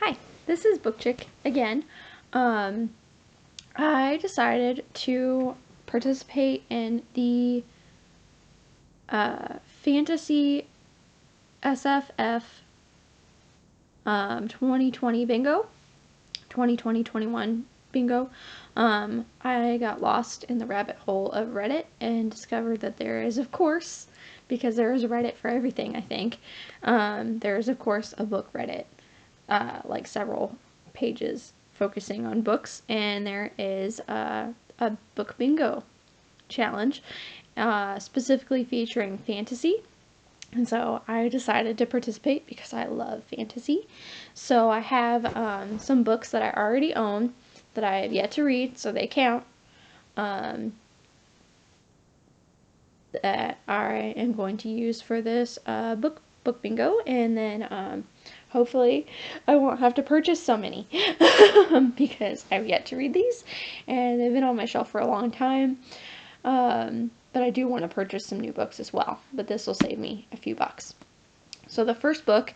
Hi, this is Book Chick again. I decided to participate in the Fantasy SFF 2020 bingo, 2020-21 bingo. I got lost in the rabbit hole of Reddit and discovered that there is, of course, because there is a Reddit for everything, I think, there is, of course, a book Reddit. Like several pages focusing on books, and there is a book bingo challenge specifically featuring fantasy. And so I decided to participate because I love fantasy. So I have some books that I already own that I have yet to read, so they count. That I am going to use for this book bingo, and then hopefully I won't have to purchase so many because I've yet to read these and they've been on my shelf for a long time. But I do want to purchase some new books as well, but this will save me a few bucks. So the first book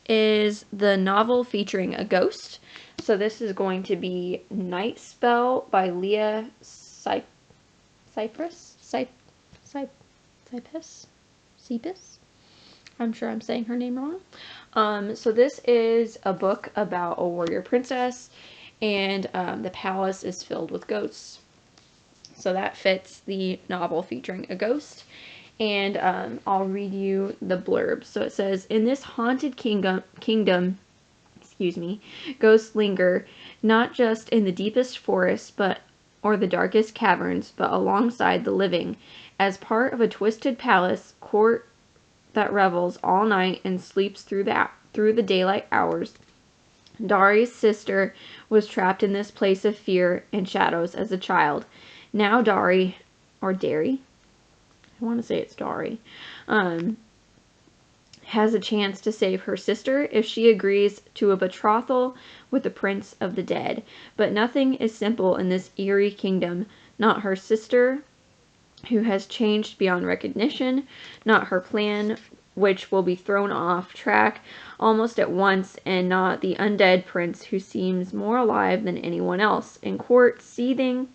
is the novel featuring a ghost. So this is going to be Night Spell by Leah Cypess. I'm sure I'm saying her name wrong. So this is a book about a warrior princess, and the palace is filled with ghosts. So that fits the novel featuring a ghost. And I'll read you the blurb. So it says, in this haunted kingdom, ghosts linger, not just in the deepest forests, or the darkest caverns, but alongside the living, as part of a twisted palace court that revels all night and sleeps through the daylight hours. Dari's sister was trapped in this place of fear and shadows as a child. Now Dari, or Derry, I want to say it's Dari, has a chance to save her sister if she agrees to a betrothal with the prince of the dead. But nothing is simple in this eerie kingdom. Not her sister, who has changed beyond recognition, not her plan, which will be thrown off track almost at once, and not the undead prince, who seems more alive than anyone else. In a court seething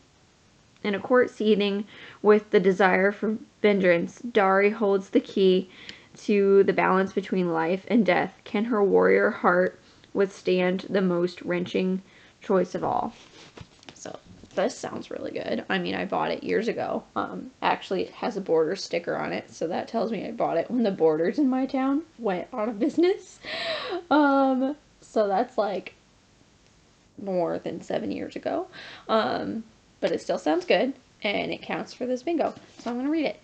with the desire for vengeance, Dari holds the key to the balance between life and death. Can her warrior heart withstand the most wrenching choice of all? So this sounds really good. I mean, I bought it years ago. Actually, it has a Border sticker on it, so that tells me I bought it when the Borders in my town went out of business. So that's like more than 7 years ago. But it still sounds good, and it counts for this bingo, so I'm going to read it.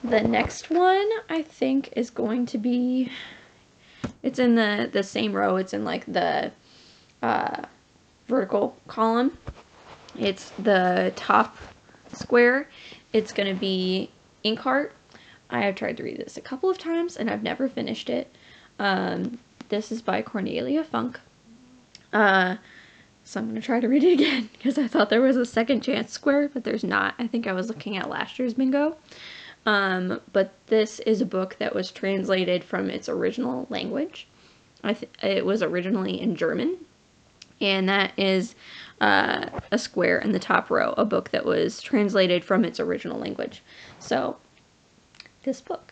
The next one, I think, is going to be, it's in the same row, it's in like the vertical column. It's the top square. It's going to be Inkeheart. I have tried to read this a couple of times, and I've never finished it. This is by Cornelia Funke. So I'm going to try to read it again, because I thought there was a second chance square, but there's not. I think I was looking at last year's bingo. But this is a book that was translated from its original language. It was originally in German, and that is a square in the top row, a book that was translated from its original language. So, this book.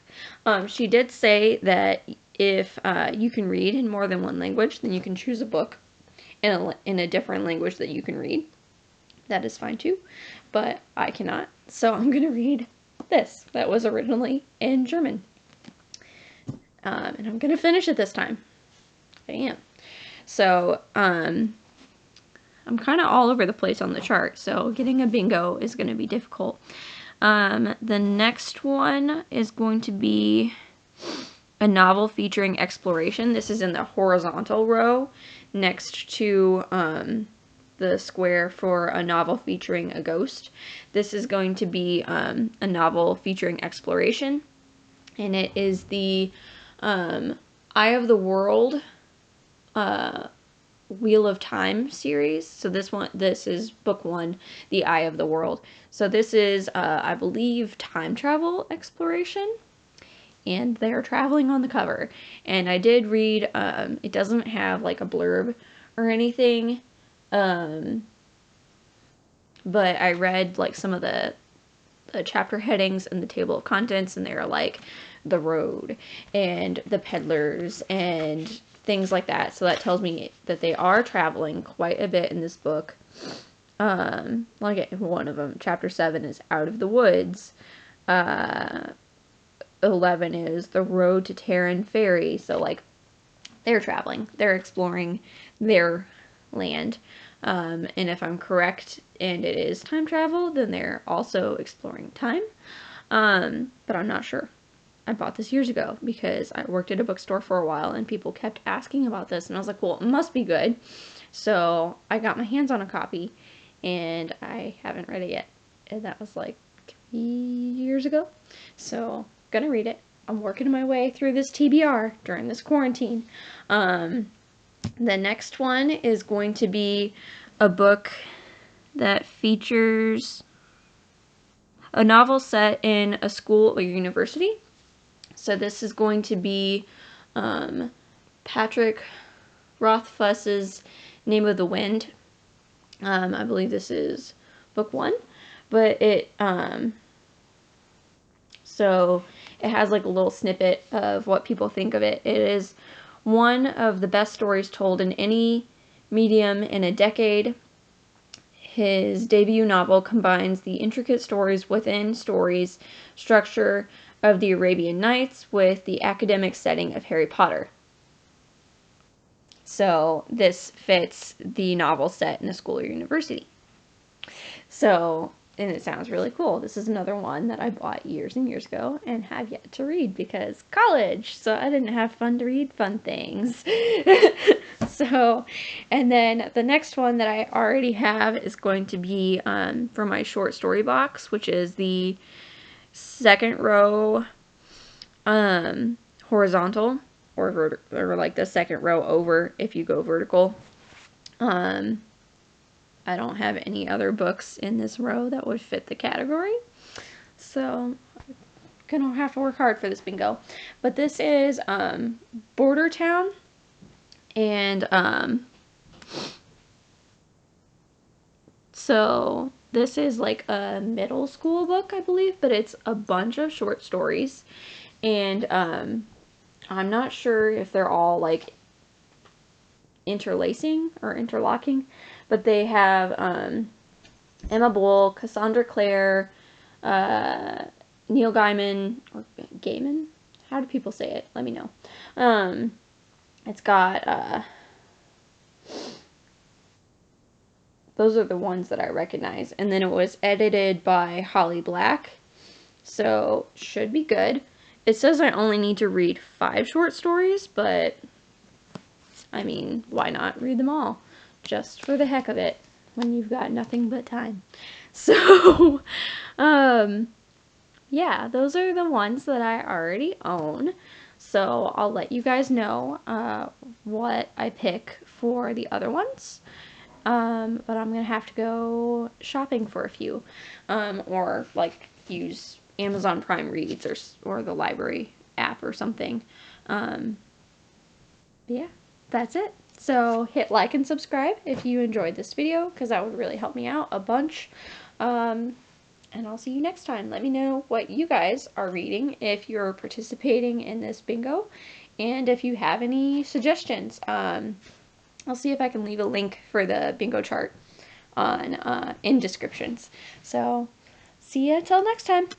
She did say that if you can read in more than one language, then you can choose a book in a different language that you can read. That is fine too, but I cannot. So I'm going to read this that was originally in German. And I'm going to finish it this time. I am. So, I'm kind of all over the place on the chart, so getting a bingo is going to be difficult. The next one is going to be a novel featuring exploration. This is in the horizontal row next to the square for a novel featuring a ghost. This is going to be a novel featuring exploration, and it is the Eye of the World Wheel of Time series. So this is book 1, The Eye of the World. So this is, I believe, time travel exploration. and they're traveling on the cover. And I did read, it doesn't have like a blurb or anything, but I read like some of the chapter headings and the table of contents, and they're like the road and the peddlers and things like that. So that tells me that they are traveling quite a bit in this book. Like one of them, chapter 7 is Out of the Woods. 11 is The Road to Terran Ferry. So like they're traveling, they're exploring their land. And if I'm correct and it is time travel, then they're also exploring time. But I'm not sure. I bought this years ago because I worked at a bookstore for a while and people kept asking about this, and I was like, well, it must be good. So I got my hands on a copy and I haven't read it yet. And that was like 3 years ago. So gonna read it. I'm working my way through this TBR during this quarantine. The next one is going to be a book that features a novel set in a school or university. So this is going to be Patrick Rothfuss's Name of the Wind. I believe this is book 1, but so it has like a little snippet of what people think of it. It is one of the best stories told in any medium in a decade. His debut novel combines the intricate stories within stories structure of the Arabian Nights with the academic setting of Harry Potter. So this fits the novel set in a school or university. So, and it sounds really cool. This is another one that I bought years and years ago and have yet to read because college, so I didn't have fun to read fun things. So, and then the next one that I already have is going to be for my short story box, which is the second row horizontal or like the second row over if you go vertical. I don't have any other books in this row that would fit the category, so I'm gonna have to work hard for this bingo. But this is Bordertown, and so this is like a middle school book, I believe, but it's a bunch of short stories, and I'm not sure if they're all like interlacing or interlocking, but they have Emma Bull, Cassandra Clare, Neil Gaiman, or Gaiman? How do people say it? Let me know. It's got, those are the ones that I recognize. And then it was edited by Holly Black, so should be good. It says I only need to read 5 short stories, but I mean, why not read them all? Just for the heck of it, when you've got nothing but time. So, yeah, those are the ones that I already own. So I'll let you guys know what I pick for the other ones. But I'm going to have to go shopping for a few. Or like use Amazon Prime Reads or the library app or something. Yeah, that's it. So hit like and subscribe if you enjoyed this video, because that would really help me out a bunch. And I'll see you next time. Let me know what you guys are reading if you're participating in this bingo, and if you have any suggestions. I'll see if I can leave a link for the bingo chart on in descriptions. So see ya till next time.